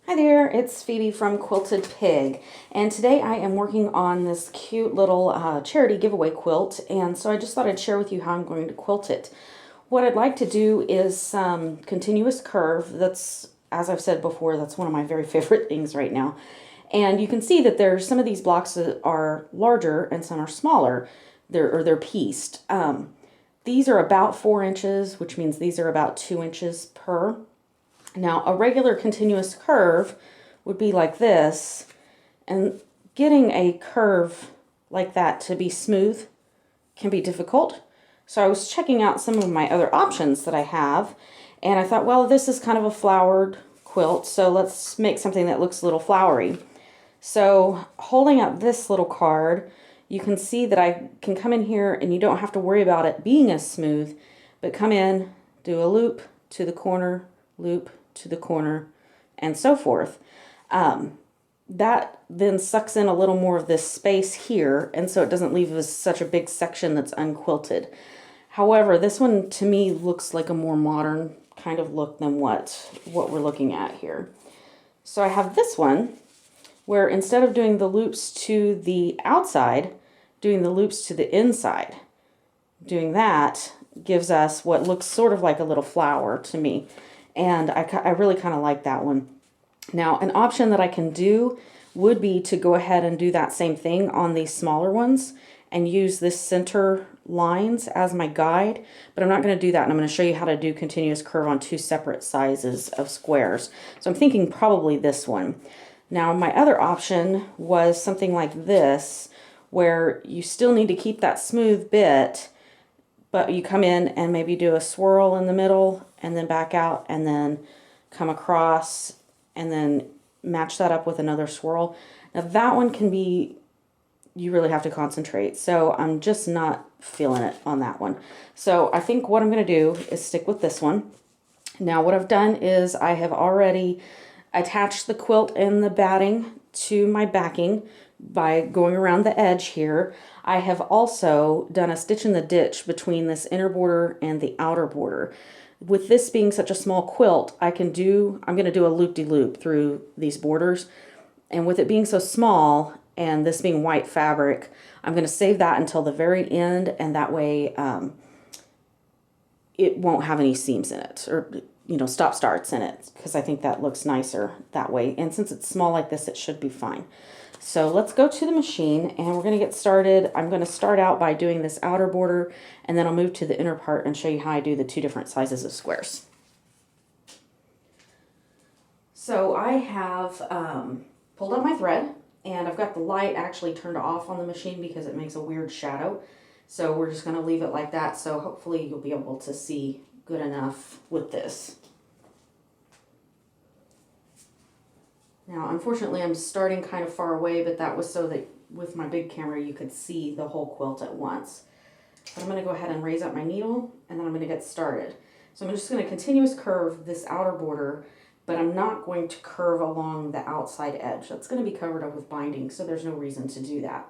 Hi there, it's Phoebe from Quilted Pig, and today I am working on this cute little charity giveaway quilt, and so I just thought I'd share with you how I'm going to quilt it. What I'd like to do is some continuous curve. That's, as I've said before, that's one of my very favorite things right now. And you can see that there's some of these blocks that are larger and some are smaller. They're pieced. These are about 4 inches, which means these are about 2 inches per. Now, a regular continuous curve would be like this, and getting a curve like that to be smooth can be difficult. So I was checking out some of my other options that I have, and I thought, well, this is kind of a flowered quilt, so let's make something that looks a little flowery. So holding up this little card, you can see that I can come in here and you don't have to worry about it being as smooth, but come in, do a loop to the corner, loop to the corner, and so forth. That then sucks in a little more of this space here, and so it doesn't leave us such a big section that's unquilted. However, this one to me looks like a more modern kind of look than what we're looking at here. So I have this one where instead of doing the loops to the outside, doing the loops to the inside. Doing that gives us what looks sort of like a little flower to me. And I really kind of like that one. Now, an option that I can do would be to go ahead and do that same thing on these smaller ones and use this center lines as my guide, but I'm not going to do that, and I'm going to show you how to do continuous curve on 2 separate sizes of squares. So I'm thinking probably this one. Now, my other option was something like this, where you still need to keep that smooth bit, but you come in and maybe do a swirl in the middle and then back out and then come across and then match that up with another swirl. Now that one can be, you really have to concentrate. So I'm just not feeling it on that one. So I think what I'm going to do is stick with this one. Now what I've done is I have already attached the quilt and the batting to my backing by going around the edge here. I have also done a stitch in the ditch between this inner border and the outer border. With this being such a small quilt, I'm going to do a loop-de-loop through these borders. And with it being so small and this being white fabric, I'm going to save that until the very end, and that way it won't have any seams in it, or stop starts in it, because I think that looks nicer that way. And since it's small like this, it should be fine. So let's go to the machine and we're going to get started. I'm going to start out by doing this outer border, and then I'll move to the inner part and show you how I do the 2 different sizes of squares. So I have pulled out my thread, and I've got the light actually turned off on the machine because it makes a weird shadow. So we're just going to leave it like that, so hopefully you'll be able to see good enough with this. Now, unfortunately, I'm starting kind of far away, but that was so that with my big camera you could see the whole quilt at once. But I'm going to go ahead and raise up my needle, and then I'm going to get started. So I'm just going to continuous curve this outer border, but I'm not going to curve along the outside edge. That's going to be covered up with binding, so there's no reason to do that.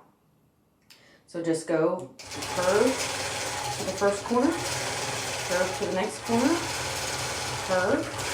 So just go curve to the first corner, curve to the next corner, curve.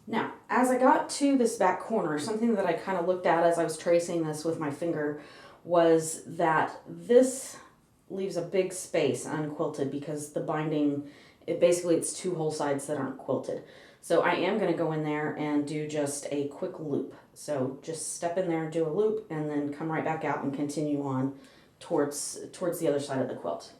Now, as I got to this back corner, something that I kind of looked at as I was tracing this with my finger was that this leaves a big space unquilted because the binding, it's 2 whole sides that aren't quilted. So I am going to go in there and do just a quick loop. So just step in there and do a loop, and then come right back out and continue on towards the other side of the quilt.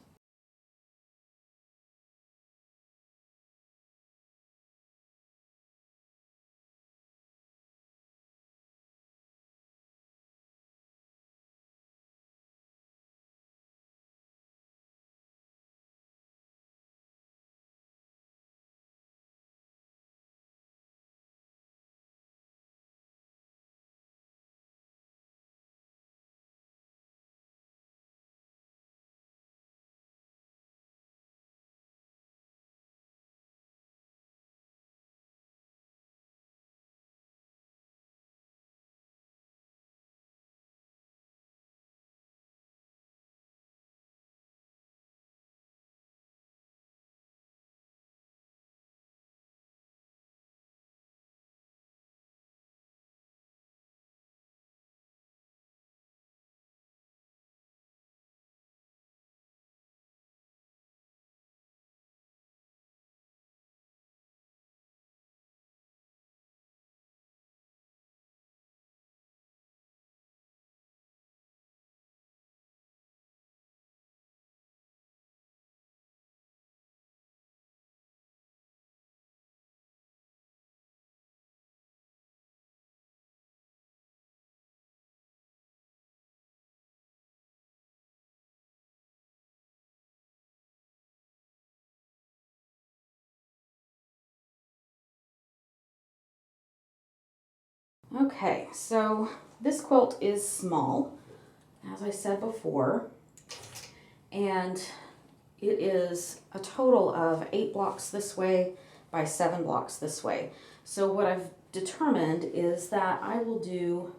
Okay, so this quilt is small, as I said before, and it is a total of 8 blocks this way by 7 blocks this way. So what I've determined is that I will do,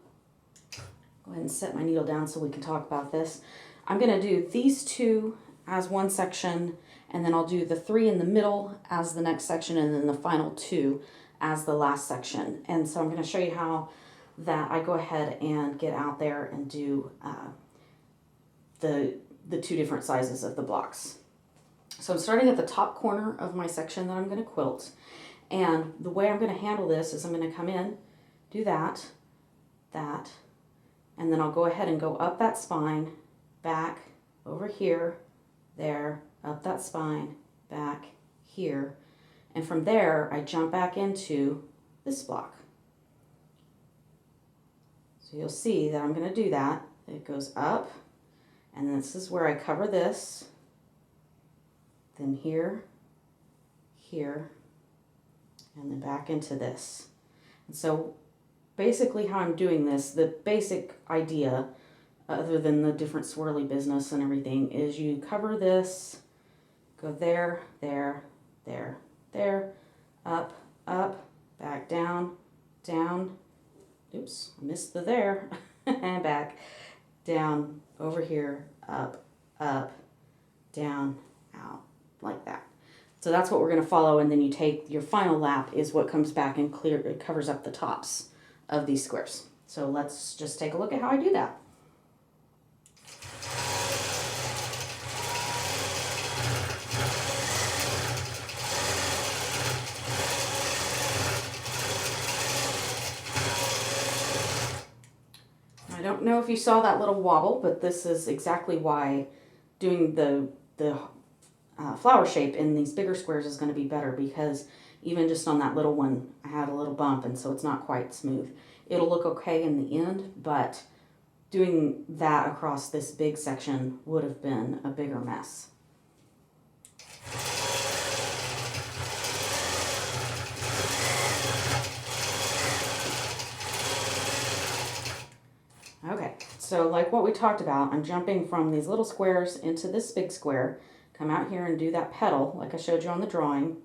go ahead and set my needle down so we can talk about this. I'm going to do these 2 as one section, and then I'll do the 3 in the middle as the next section, and then the final 2 as the last section. And so I'm going to show you how that I go ahead and get out there and do the 2 different sizes of the blocks. So I'm starting at the top corner of my section that I'm going to quilt, and the way I'm going to handle this is I'm going to come in, do that, and then I'll go ahead and go up that spine, back, over here, there, up that spine, back, here, and from there I jump back into this block. So you'll see that I'm going to do that. It goes up, and this is where I cover this, then here, here, and then back into this. And so basically how I'm doing this, the basic idea, other than the different swirly business and everything, is you cover this, go there, there, there, there, up, up, back down, down, oops, I missed the there, and back, down, over here, up, down, out, like that. So that's what we're going to follow, and then you take your final lap is what comes back and it covers up the tops of these squares. So let's just take a look at how I do that. I don't know if you saw that little wobble, but this is exactly why doing the flower shape in these bigger squares is going to be better, because even just on that little one I had a little bump, and so it's not quite smooth. It'll look okay in the end, but doing that across this big section would have been a bigger mess. Okay, so like what we talked about, I'm jumping from these little squares into this big square, come out here and do that petal like I showed you on the drawing.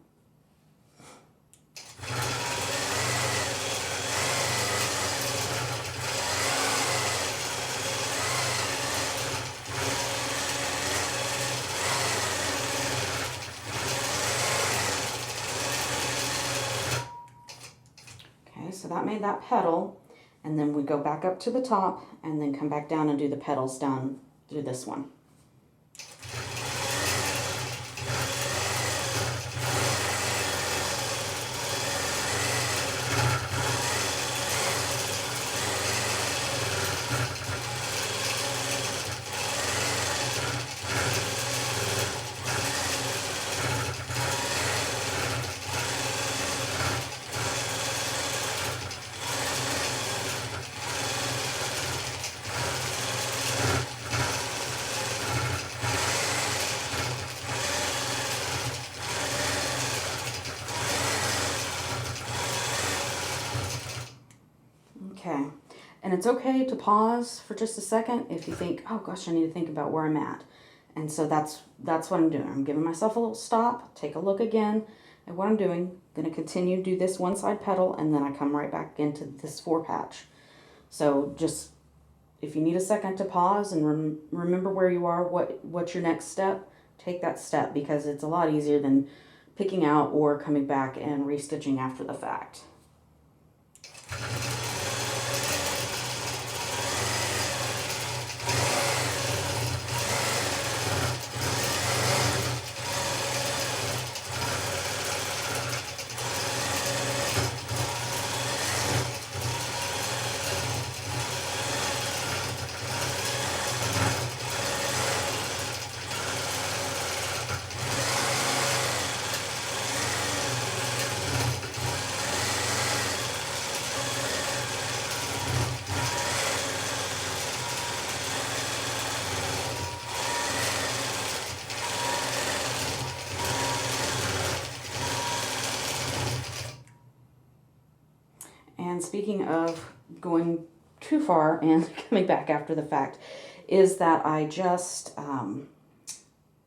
Okay, so that made that petal, and then we go back up to the top and then come back down and do the petals down through this one. Okay, and it's okay to pause for just a second if you think, oh gosh, I need to think about where I'm at. And so that's what I'm doing. I'm giving myself a little stop, take a look again at what I'm doing. I'm going to continue to do this one side petal, and then I come right back into this 4 patch. So just, if you need a second to pause and remember where you are, what's your next step, take that step, because it's a lot easier than picking out or coming back and restitching after the fact. And speaking of going too far and coming back after the fact, is that I just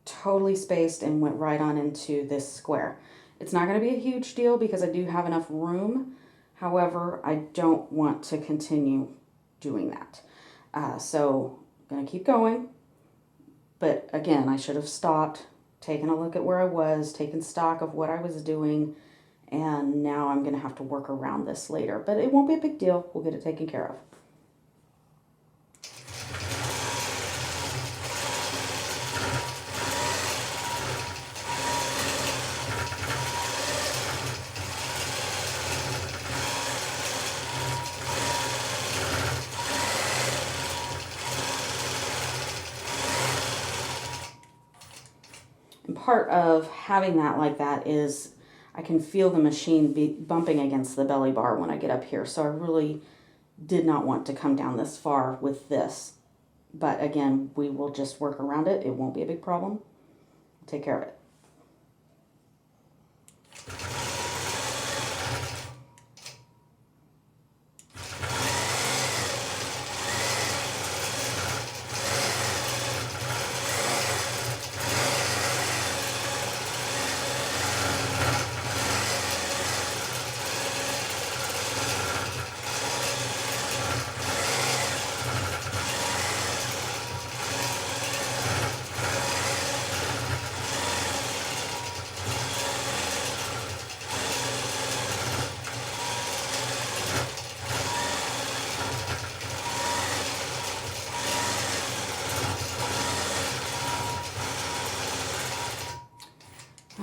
totally spaced and went right on into this square. It's not going to be a huge deal because I do have enough room. However, I don't want to continue doing that. So I'm going to keep going. But again, I should have stopped, taken a look at where I was, taken stock of what I was doing, and now I'm going to have to work around this later. But it won't be a big deal. We'll get it taken care of. And part of having that like that is I can feel the machine bumping against the belly bar when I get up here. So I really did not want to come down this far with this. But again, we will just work around it. It won't be a big problem. We'll take care of it.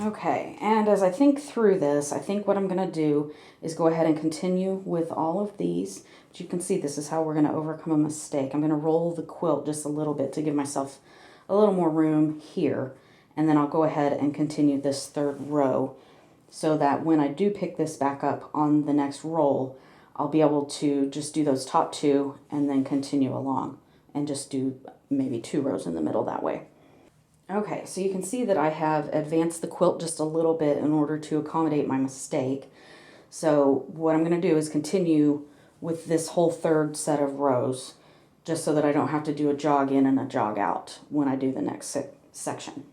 Okay, and as I think through this, I think what I'm going to do is go ahead and continue with all of these. But you can see this is how we're going to overcome a mistake. I'm going to roll the quilt just a little bit to give myself a little more room here. And then I'll go ahead and continue this third row so that when I do pick this back up on the next roll, I'll be able to just do those top two and then continue along and just do maybe 2 rows in the middle that way. Okay, so you can see that I have advanced the quilt just a little bit in order to accommodate my mistake. So what I'm going to do is continue with this whole third set of rows, just so that I don't have to do a jog in and a jog out when I do the next section.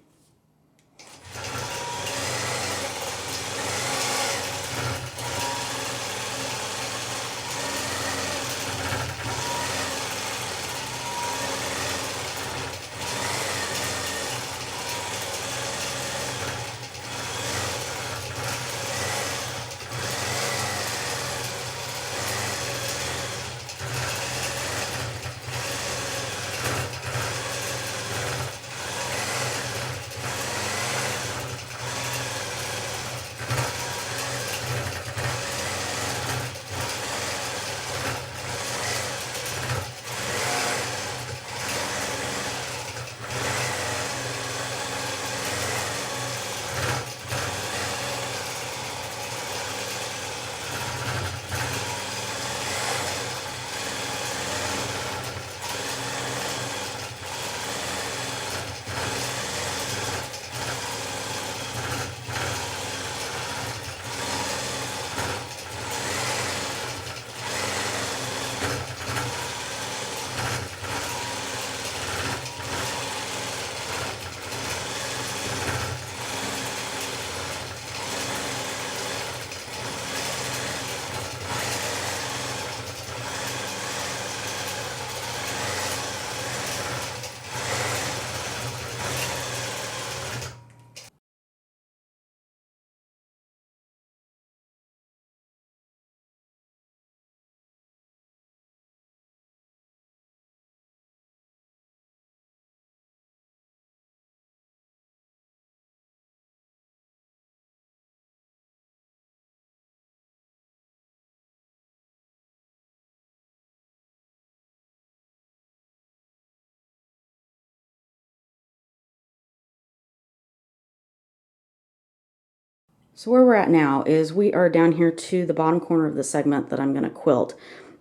So where we're at now is we are down here to the bottom corner of the segment that I'm going to quilt,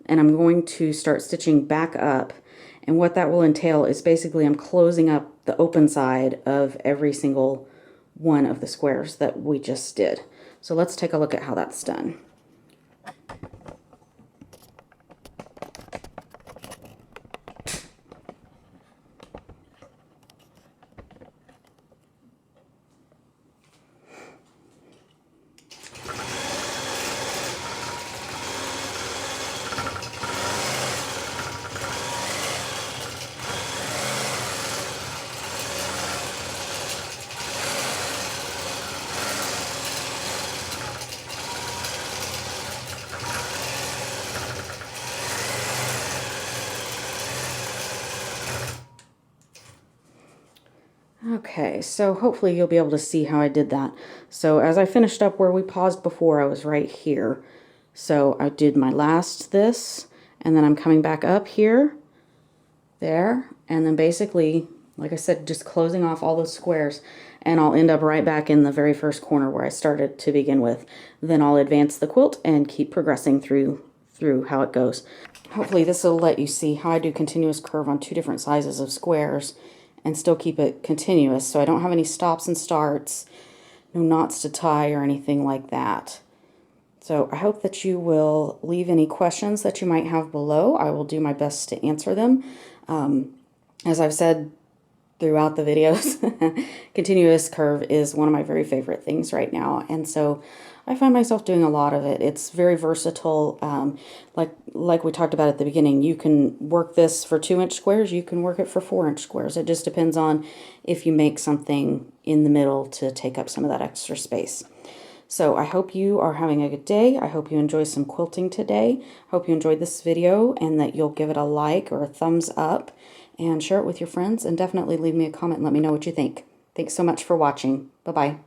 and I'm going to start stitching back up. And what that will entail is basically I'm closing up the open side of every single one of the squares that we just did. So let's take a look at how that's done. Okay, so hopefully you'll be able to see how I did that. So as I finished up where we paused before, I was right here. So I did my last this, and then I'm coming back up here, there, and then basically, like I said, just closing off all those squares, and I'll end up right back in the very first corner where I started to begin with. Then I'll advance the quilt and keep progressing through how it goes. Hopefully this will let you see how I do continuous curve on 2 different sizes of squares and still keep it continuous, so I don't have any stops and starts, no knots to tie or anything like that. So I hope that you will leave any questions that you might have below. I will do my best to answer them. As I've said throughout the videos, continuous curve is one of my very favorite things right now, and so I find myself doing a lot of it. It's very versatile. Like we talked about at the beginning, you can work this for 2-inch squares, you can work it for 4-inch squares. It just depends on if you make something in the middle to take up some of that extra space. So I hope you are having a good day. I hope you enjoy some quilting today. Hope you enjoyed this video and that you'll give it a like or a thumbs up and share it with your friends, and definitely leave me a comment and let me know what you think. Thanks so much for watching. Bye-bye.